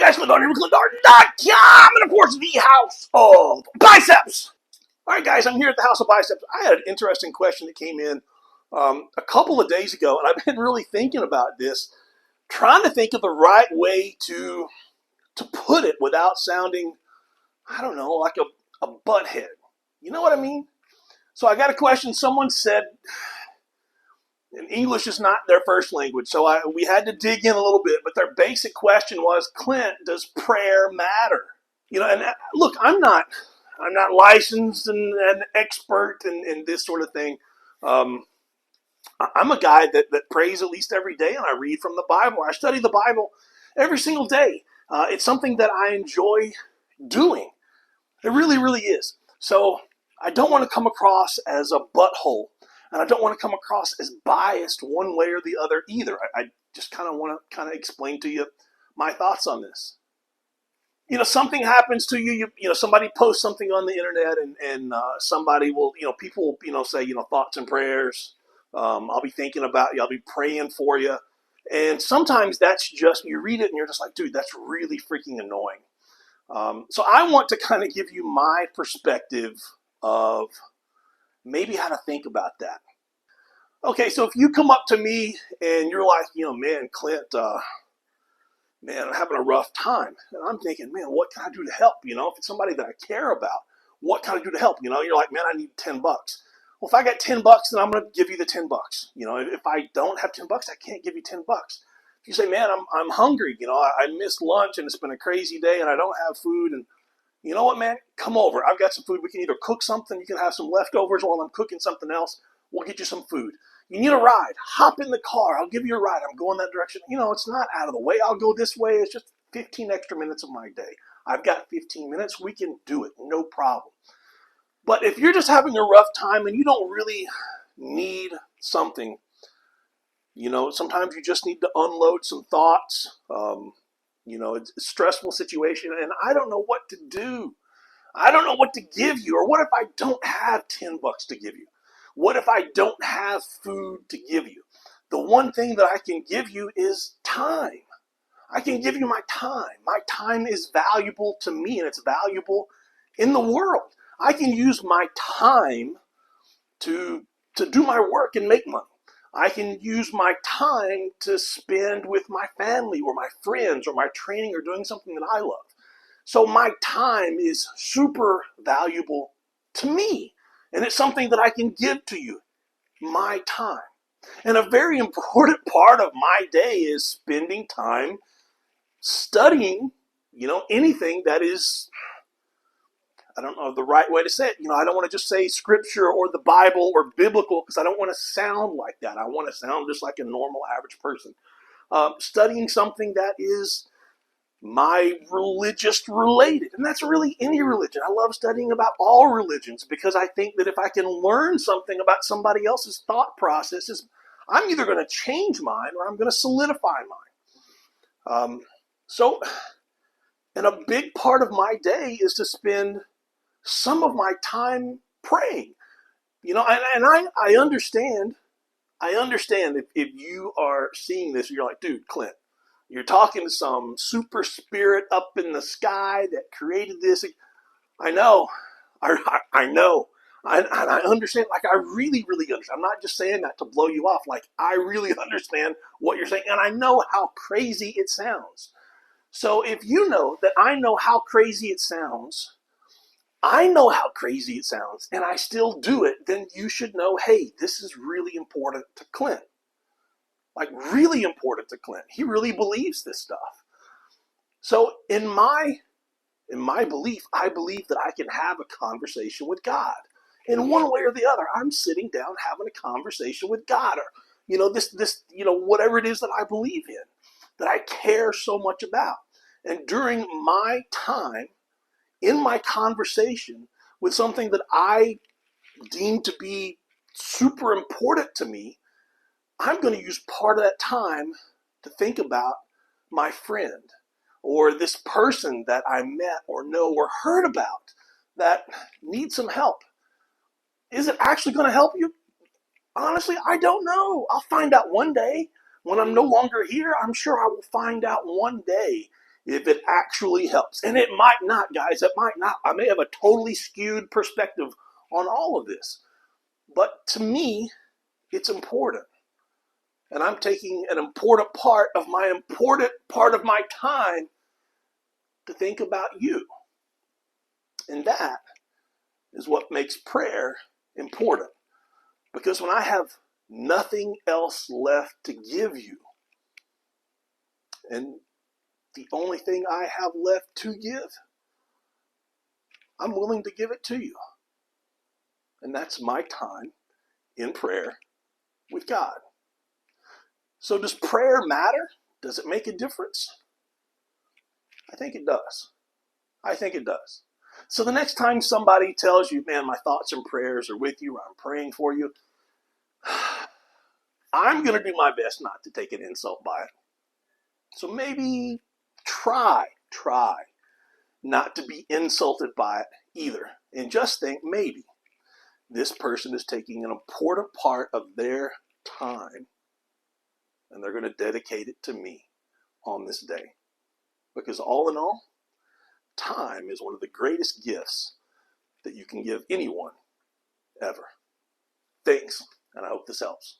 guys, ClintDarden.com, and of course, the House of Biceps. All right, guys, I'm here at the House of Biceps. I had an interesting question that came in a couple of days ago, and I've been really thinking about this, trying to think of the right way to put it without sounding, I don't know, like a butthead. You know what I mean? So I got a question. Someone said, and English is not their first language, so we had to dig in a little bit, but their basic question was, Clint, does prayer matter? And look, I'm not licensed and an expert in this sort of thing. I'm a guy that prays at least every day, and I read from the Bible. I study the Bible every single day. It's something that I enjoy doing. It really, really is. So I don't want to come across as a butthole, and I don't want to come across as biased one way or the other either. I just kind of want to explain to you my thoughts on this. Something happens to you, somebody posts something on the internet, and somebody will, people, say, thoughts and prayers. I'll be thinking about you. I'll be praying for you. And sometimes that's just, you read it and you're just like, dude, that's really freaking annoying. So I want to kind of give you my perspective of maybe how to think about that. Okay, so if you come up to me and you're like, man, Clint, man, I'm having a rough time. And I'm thinking, man, what can I do to help? If it's somebody that I care about, what can I do to help? You're like, man, I need $10. Well, if I got $10, then I'm going to give you the $10. If I don't have $10, I can't give you $10. If you say, man, I'm hungry, I missed lunch and it's been a crazy day and I don't have food, and you know what, man, come over. I've got some food. We can either cook something, you can have some leftovers while I'm cooking something else. We'll get you some food. You need a ride. Hop in the car. I'll give you a ride. I'm going that direction. It's not out of the way. I'll go this way. It's just 15 extra minutes of my day. I've got 15 minutes. We can do it. No problem. But if you're just having a rough time and you don't really need something, sometimes you just need to unload some thoughts. It's a stressful situation and I don't know what to do. I don't know what to give you. Or what if I don't have $10 to give you? What if I don't have food to give you? The one thing that I can give you is time. I can give you my time. My time is valuable to me, and it's valuable in the world. I can use my time to do my work and make money. I can use my time to spend with my family or my friends or my training or doing something that I love. So my time is super valuable to me. And it's something that I can give to you, my time. And a very important part of my day is spending time studying, anything that is, I don't know the right way to say it. I don't want to just say scripture or the Bible or biblical because I don't want to sound like that. I want to sound just like a normal average person. Studying something that is my religious related, and that's really any religion. I love studying about all religions because I think that if I can learn something about somebody else's thought processes, I'm either going to change mine or I'm going to solidify mine. And a big part of my day is to spend some of my time praying. And I understand if you are seeing this, you're like, dude, Clint, you're talking to some super spirit up in the sky that created this. I know. I know. I understand. Like, I really, really understand. I'm not just saying that to blow you off. Like, I really understand what you're saying. And I know how crazy it sounds. So if you know that I know how crazy it sounds, and I still do it, then you should know, hey, this is really important to Clint. Like, really important to Clint. He really believes this stuff. So in my belief, I believe that I can have a conversation with God. In one way or the other, I'm sitting down having a conversation with God, or this whatever it is that I believe in, that I care so much about. And during my time in my conversation with something that I deem to be super important to me, I'm going to use part of that time to think about my friend or this person that I met or know or heard about that needs some help. Is it actually going to help you? Honestly, I don't know. I'll find out one day when I'm no longer here. I'm sure I will find out one day if it actually helps. And it might not, guys. It might not. I may have a totally skewed perspective on all of this. But to me, it's important. And I'm taking an important part of my time to think about you. And that is what makes prayer important. Because when I have nothing else left to give you, and the only thing I have left to give, I'm willing to give it to you. And that's my time in prayer with God. So does prayer matter? Does it make a difference? I think it does. I think it does. So the next time somebody tells you, man, my thoughts and prayers are with you, or I'm praying for you, I'm going to do my best not to take an insult by it. So maybe try not to be insulted by it either. And just think, maybe this person is taking an important part of their time and they're going to dedicate it to me on this day. Because all in all, time is one of the greatest gifts that you can give anyone ever. Thanks, and I hope this helps.